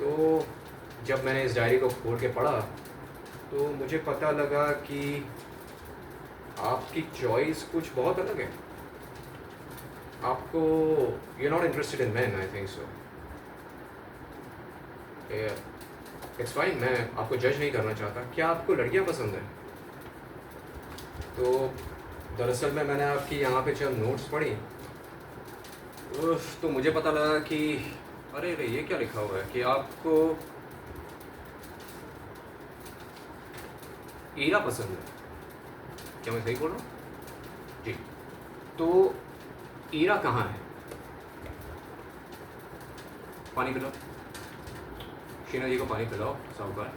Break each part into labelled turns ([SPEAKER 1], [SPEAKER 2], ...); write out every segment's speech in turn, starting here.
[SPEAKER 1] तो जब मैंने इस डायरी को खोल के पढ़ा तो मुझे पता लगा कि आपकी चॉइस कुछ बहुत अलग है। आपको you not interested in man, I think so. It's fine, मैं आपको जज नहीं करना चाहता। क्या आपको लड़कियां पसंद हैं? तो दरअसल में मैंने आपकी यहाँ पे चंद नोट्स पढ़ी, तो मुझे पता लगा कि अरे अरे ये क्या लिखा हुआ है कि आपको ईरा पसंद है। क्या मैं सही बोल रहा हूँ? जी। तो ईरा कहाँ है? पानी पिलाओ, शीना जी को पानी पिलाओ साहूकार।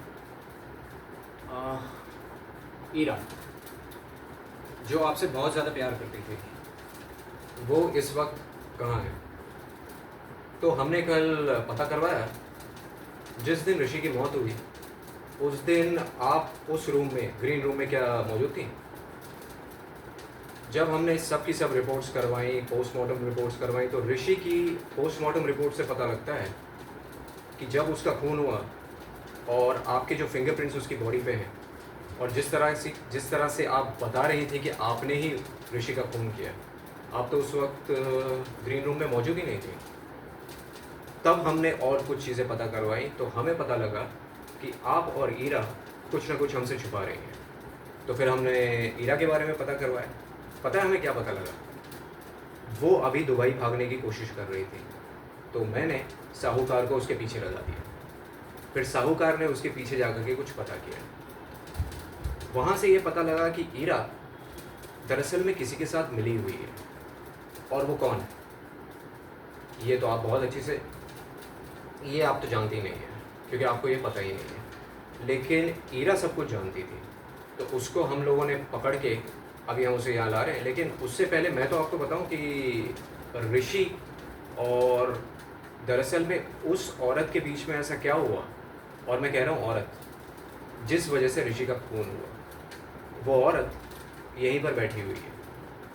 [SPEAKER 1] ईरा जो आपसे बहुत ज़्यादा प्यार करती थी, वो इस वक्त कहाँ है? तो हमने कल पता करवाया, जिस दिन ऋषि की मौत हुई उस दिन आप उस रूम में, ग्रीन रूम में क्या मौजूद थी? जब हमने सब की सब रिपोर्ट्स करवाई, पोस्टमार्टम रिपोर्ट्स करवाई, तो ऋषि की पोस्टमार्टम रिपोर्ट से पता लगता है कि जब उसका खून हुआ और आपके जो फिंगरप्रिंट्स उसकी बॉडी पे हैं, और जिस तरह से आप बता रही थी कि आपने ही ऋषि का खून किया, आप तो उस वक्त ग्रीन रूम में मौजूद ही नहीं थी। तब हमने और कुछ चीज़ें पता करवाई, तो हमें पता लगा कि आप और ईरा कुछ ना कुछ हमसे छुपा रही हैं। तो फिर हमने ईरा के बारे में पता करवाया। पता है हमें क्या पता लगा? वो अभी दुबई भागने की कोशिश कर रही थी। तो मैंने साहूकार को उसके पीछे लगा दिया। फिर साहूकार ने उसके पीछे जाकर के कुछ पता किया। वहाँ से ये पता लगा कि ईरा दरअसल में किसी के साथ मिली हुई है। और वो कौन है ये तो आप बहुत अच्छे से, ये आप तो जानती नहीं है क्योंकि आपको ये पता ही नहीं है। लेकिन ईरा सब कुछ जानती थी, तो उसको हम लोगों ने पकड़ के अभी हम उसे यहाँ ला रहे हैं। लेकिन उससे पहले मैं तो आपको बताऊं कि ऋषि और दरअसल में उस औरत के बीच में ऐसा क्या हुआ, और मैं कह रहा हूँ औरत, जिस वजह से ऋषि का खून हुआ। वो औरत यहीं पर बैठी हुई है,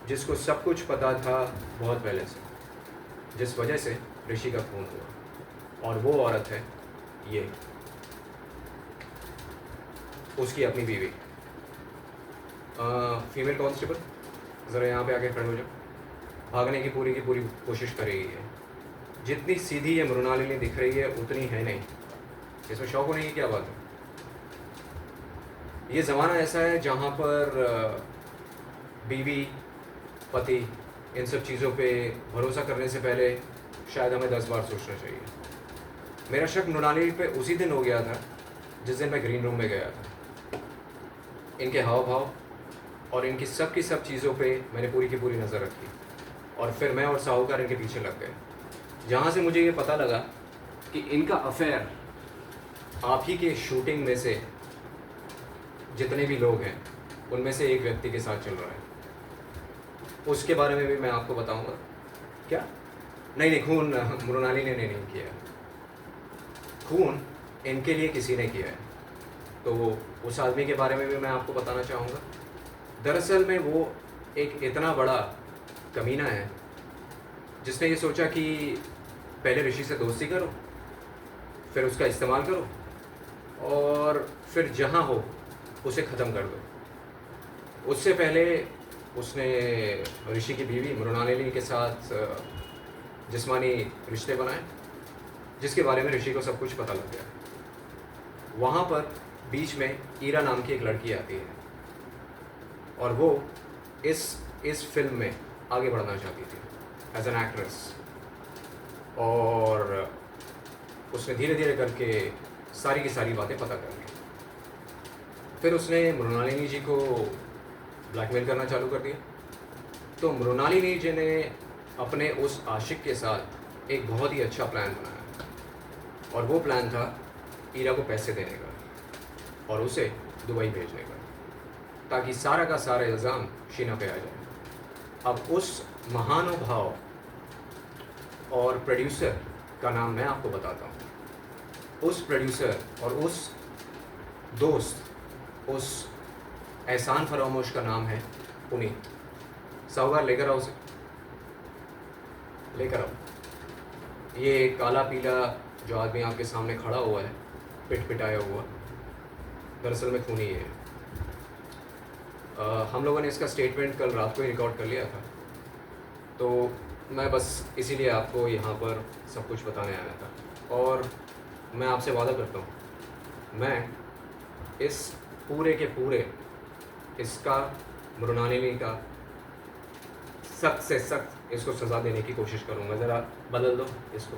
[SPEAKER 1] जिसको सब कुछ पता था बहुत पहले से, जिस वजह से ऋषि का खून हुआ। और वो औरत है ये, उसकी अपनी बीवी। फीमेल कांस्टेबल, ज़रा यहाँ पे आके खड़े हो जाओ। भागने की पूरी कोशिश कर रही है। जितनी सीधी ये मृणालिनी दिख रही है उतनी है नहीं। इसमें शौक होने की क्या बात है? ये ज़माना ऐसा है जहाँ पर बीवी, पति, इन सब चीज़ों पे भरोसा करने से पहले शायद हमें 10 बार सोचना चाहिए। मेरा शक मृणालिनी पे उसी दिन हो गया था जिस दिन मैं ग्रीन रूम में गया था। इनके हाव भाव और इनकी सब चीज़ों पे मैंने पूरी की पूरी नज़र रखी, और फिर मैं और साहूकार इनके पीछे लग गए। जहाँ से मुझे ये पता लगा कि इनका अफेयर आप ही के शूटिंग में से जितने भी लोग हैं उनमें से एक व्यक्ति के साथ चल रहा है। उसके बारे में भी मैं आपको बताऊंगा। क्या? नहीं, खून मृणालिनी ने नहीं किया। खून इनके लिए किसी ने किया है। तो उस आदमी के बारे में भी मैं आपको बताना चाहूँगा। दरअसल में वो एक इतना बड़ा कमीना है जिसने ये सोचा कि पहले ऋषि से दोस्ती करो, फिर उसका इस्तेमाल करो, और फिर जहाँ हो उसे ख़त्म कर दो। उससे पहले उसने ऋषि की बीवी मृणालिनी के साथ जिस्मानी रिश्ते बनाए, जिसके बारे में ऋषि को सब कुछ पता लग गया। वहाँ पर बीच में ईरा नाम की एक लड़की आती है, और वो इस फिल्म में आगे बढ़ना चाहती थी एज एन एक्ट्रेस। और उसने धीरे धीरे करके सारी की सारी बातें पता कर ली। फिर उसने मृणालिनी जी को ब्लैकमेल करना चालू कर दिया। तो मृणालिनी जी ने अपने उस आशिक के साथ एक बहुत ही अच्छा प्लान बनाया, और वो प्लान था ईरा को पैसे देने का और उसे दुबई भेजने का, ताकि सारा का सारा इल्ज़ाम शीना पे आ जाए। अब उस महानुभाव और प्रोड्यूसर का नाम मैं आपको बताता हूँ। उस प्रोड्यूसर और उस दोस्त, उस एहसान फरामोश का नाम है पुनीत। साहूकार लेकर आओ उसे, लेकर आओ। ये काला पीला जो आदमी आपके सामने खड़ा हुआ है पिट पिटाया हुआ, दरअसल में खूनी है। हम लोगों ने इसका स्टेटमेंट कल रात को ही रिकॉर्ड कर लिया था, तो मैं बस इसीलिए आपको यहाँ पर सब कुछ बताने आया था। और मैं आपसे वादा करता हूँ, मैं इस पूरे के पूरे इसका मृणालिनी का सख्त से सख्त इसको सज़ा देने की कोशिश करूँगा। ज़रा बदल दो इसको।